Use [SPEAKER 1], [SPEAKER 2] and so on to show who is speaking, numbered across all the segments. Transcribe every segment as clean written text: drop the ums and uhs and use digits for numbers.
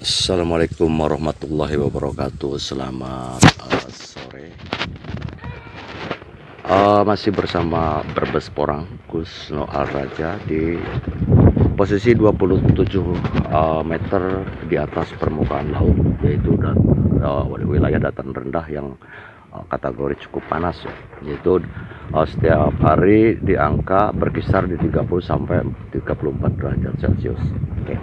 [SPEAKER 1] Assalamualaikum warahmatullahi wabarakatuh. Selamat sore. Masih bersama Brebes Porang Gus Noal Raja di posisi 27 meter di atas permukaan laut, yaitu wilayah dataran rendah yang kategori cukup panas ya. Yaitu setiap hari di angka berkisar di 30 sampai 34 derajat Celcius. Oke.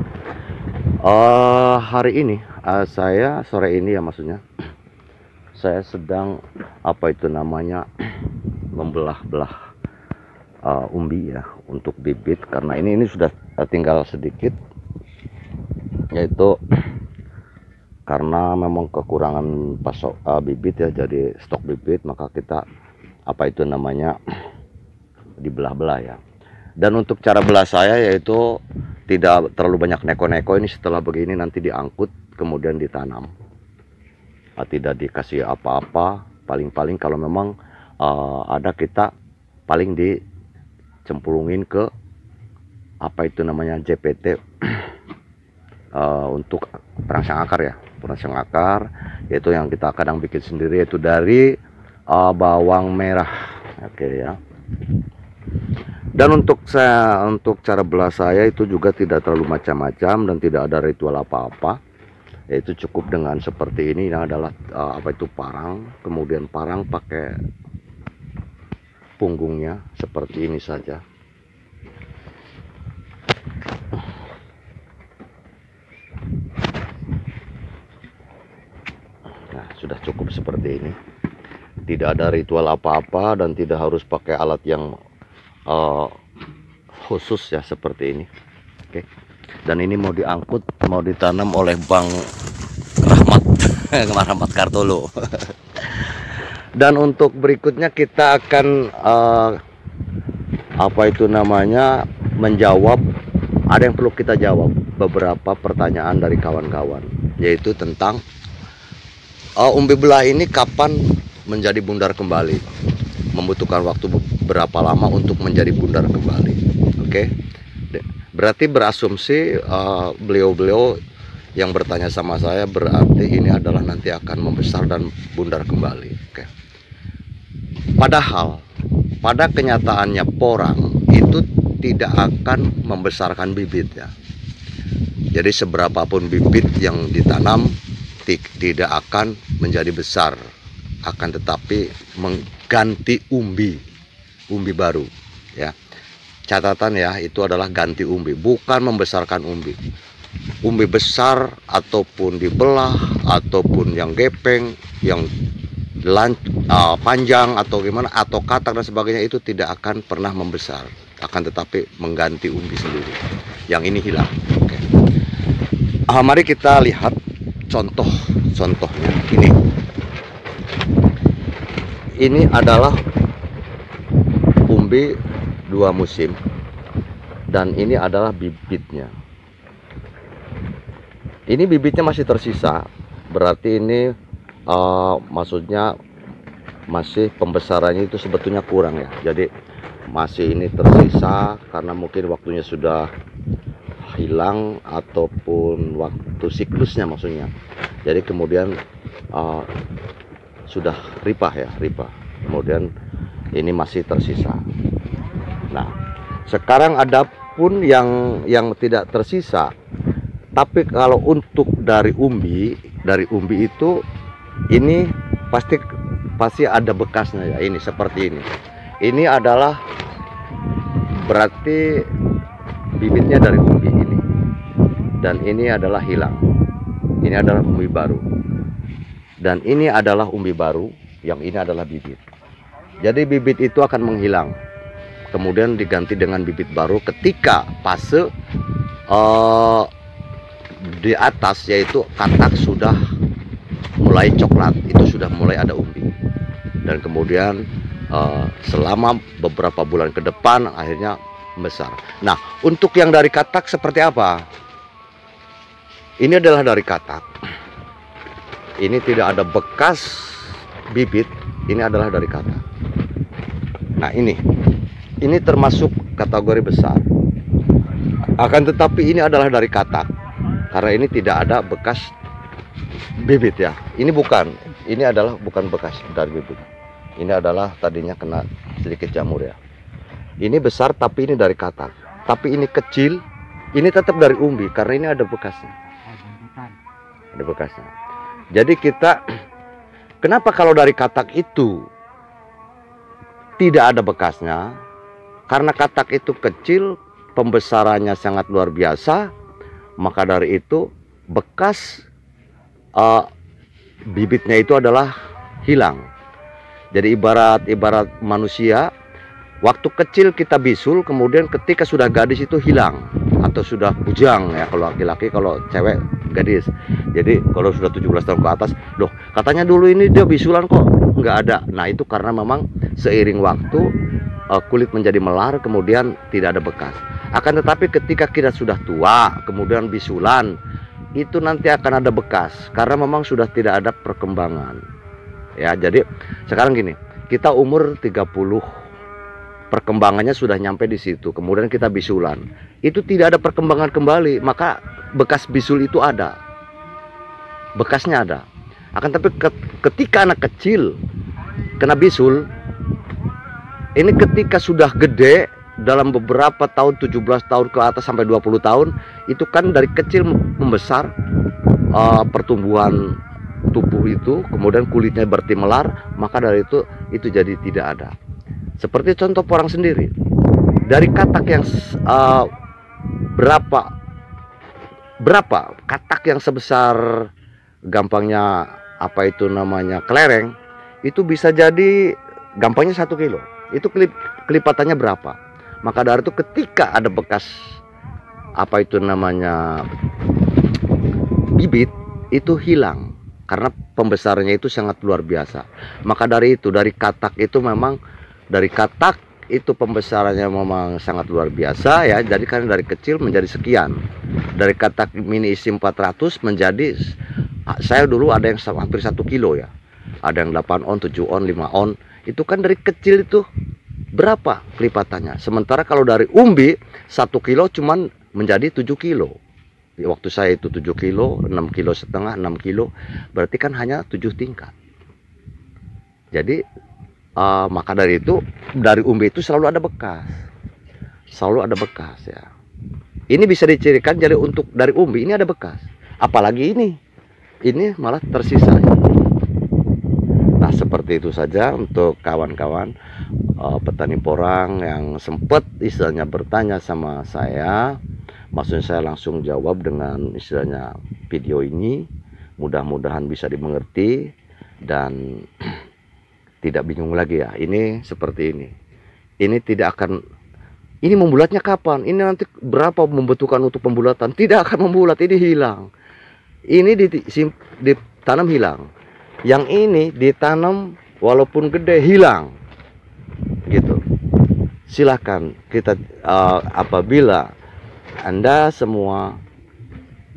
[SPEAKER 1] Hari ini saya sore ini ya, maksudnya saya sedang membelah-belah umbi ya untuk bibit, karena ini sudah tinggal sedikit, yaitu karena memang kekurangan pasok bibit ya, jadi stok bibit, maka kita dibelah-belah ya. Dan untuk cara belah saya yaitu tidak terlalu banyak neko-neko. Ini setelah begini nanti diangkut kemudian ditanam, tidak dikasih apa-apa. Paling-paling kalau memang ada, kita paling dicemplungin ke JPT untuk perangsang akar ya, perangsang akar, yaitu yang kita kadang bikin sendiri, yaitu dari bawang merah. Oke ya. Dan untuk cara belah saya itu juga tidak terlalu macam-macam dan tidak ada ritual apa-apa, yaitu cukup dengan seperti ini. Ini adalah parang, kemudian parang pakai punggungnya seperti ini saja. Nah, sudah cukup seperti ini. Tidak ada ritual apa-apa dan tidak harus pakai alat yang khusus ya, seperti ini. Oke. Dan ini mau diangkut, mau ditanam oleh Bang Rahmat Rahmat Kartolo. Dan untuk berikutnya kita akan menjawab, ada yang perlu kita jawab, beberapa pertanyaan dari kawan-kawan, yaitu tentang umbi belah ini kapan menjadi bundar kembali, membutuhkan waktu berapa lama untuk menjadi bundar kembali. Oke. Berarti berasumsi beliau-beliau yang bertanya sama saya berarti ini adalah nanti akan membesar dan bundar kembali. Oke. Padahal pada kenyataannya porang itu tidak akan membesarkan bibit ya. Jadi seberapapun bibit yang ditanam tidak akan menjadi besar, akan tetapi mengganti umbi baru ya. Catatan ya, itu adalah ganti umbi, bukan membesarkan umbi. Umbi besar ataupun dibelah ataupun yang gepeng, yang panjang atau gimana, atau katak dan sebagainya, itu tidak akan pernah membesar, akan tetapi mengganti umbi sendiri. Yang ini hilang. Oke. Mari kita lihat contohnya. Ini adalah umbi 2 musim dan ini adalah bibitnya. Ini bibitnya masih tersisa, berarti ini maksudnya masih pembesarannya itu sebetulnya kurang ya. Jadi masih ini tersisa karena mungkin waktunya sudah hilang ataupun waktu siklusnya maksudnya. Jadi kemudian sudah ripah. Kemudian ini masih tersisa. Nah, sekarang ada pun yang tidak tersisa. Tapi kalau untuk dari umbi itu, ini pasti ada bekasnya ya. Ini seperti ini. Ini adalah berarti bibitnya dari umbi ini. Dan ini adalah hilang. Ini adalah umbi baru. Dan ini adalah umbi baru, yang ini adalah bibit. Jadi bibit itu akan menghilang, kemudian diganti dengan bibit baru ketika fase di atas, yaitu katak sudah mulai coklat, itu sudah mulai ada umbi. Dan kemudian selama beberapa bulan ke depan akhirnya besar. Nah, untuk yang dari katak seperti apa? Ini adalah dari katak. Ini tidak ada bekas bibit, ini adalah dari katak. Nah, ini termasuk kategori besar. Akan tetapi ini adalah dari katak. karena ini tidak ada bekas bibit ya. Ini adalah bukan bekas dari bibit. Ini adalah tadinya kena sedikit jamur ya. Ini besar tapi ini dari katak. Tapi ini kecil, ini tetap dari umbi karena ini ada bekasnya. Ada bekasnya. Jadi kita, kenapa kalau dari katak itu tidak ada bekasnya? Karena katak itu kecil, pembesarannya sangat luar biasa, maka dari itu bekas bibitnya itu adalah hilang. Jadi ibarat manusia, waktu kecil kita bisul, kemudian ketika sudah gadis itu hilang atau sudah bujang ya, kalau laki-laki, kalau cewek gadis. Jadi kalau sudah 17 tahun ke atas, loh katanya dulu ini dia bisulan kok nggak ada. Nah itu karena memang seiring waktu kulit menjadi melar, kemudian tidak ada bekas. Akan tetapi ketika kita sudah tua, kemudian bisulan, itu nanti akan ada bekas karena memang sudah tidak ada perkembangan. Ya, jadi sekarang gini, kita umur 30, perkembangannya sudah nyampe di situ, kemudian kita bisulan, itu tidak ada perkembangan kembali, maka bekas bisul itu ada, bekasnya ada. Akan tapi ketika anak kecil kena bisul, ini ketika sudah gede, dalam beberapa tahun, 17 tahun ke atas sampai 20 tahun, itu kan dari kecil membesar, pertumbuhan tubuh itu, kemudian kulitnya berarti melar, maka dari itu jadi tidak ada. Seperti contoh porang sendiri, dari katak yang berapa katak yang sebesar, gampangnya apa itu namanya kelereng, itu bisa jadi gampangnya 1 kilo. Itu kelipatannya berapa? Maka dari itu ketika ada bekas apa itu namanya bibit, itu hilang karena pembesarannya itu sangat luar biasa. Maka dari itu, dari katak itu memang, dari katak itu pembesarannya memang sangat luar biasa ya. Jadi kan dari kecil menjadi sekian. Dari katak mini isi 400 menjadi, saya dulu ada yang hampir 1 kilo ya. Ada yang 8 on, 7 on, 5 on. Itu kan dari kecil itu berapa kelipatannya. Sementara kalau dari umbi 1 kilo cuman menjadi 7 kilo. Waktu saya itu 7 kilo, 6 kilo setengah, 6 kilo. Berarti kan hanya 7 tingkat. Jadi maka dari itu, dari umbi itu selalu ada bekas. Selalu ada bekas ya. Ini bisa dicirikan, jadi untuk dari umbi ini ada bekas. Apalagi ini malah tersisa. Nah seperti itu saja untuk kawan-kawan petani porang yang sempat istilahnya bertanya sama saya. Maksudnya saya langsung jawab dengan istilahnya video ini. Mudah-mudahan bisa dimengerti dan tidak bingung lagi ya. Ini seperti ini. Ini tidak akan, ini membulatnya kapan? Ini nanti berapa membutuhkan untuk pembulatan? Tidak akan membulat, ini hilang. Ini ditanam hilang. Yang ini ditanam walaupun gede hilang. Gitu. Silahkan kita apabila Anda semua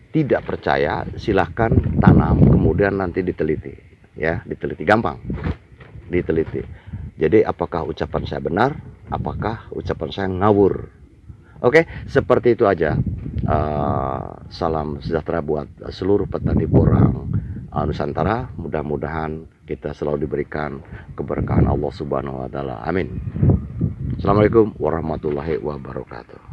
[SPEAKER 1] tidak percaya, silahkan tanam, kemudian nanti diteliti. Ya, diteliti, gampang. Diteliti. Jadi apakah ucapan saya benar? Apakah ucapan saya ngawur? Oke, seperti itu aja. Salam sejahtera buat seluruh petani porang Nusantara. Mudah-mudahan kita selalu diberikan keberkahan Allah Subhanahu wa taala. Amin. Assalamualaikum warahmatullahi wabarakatuh.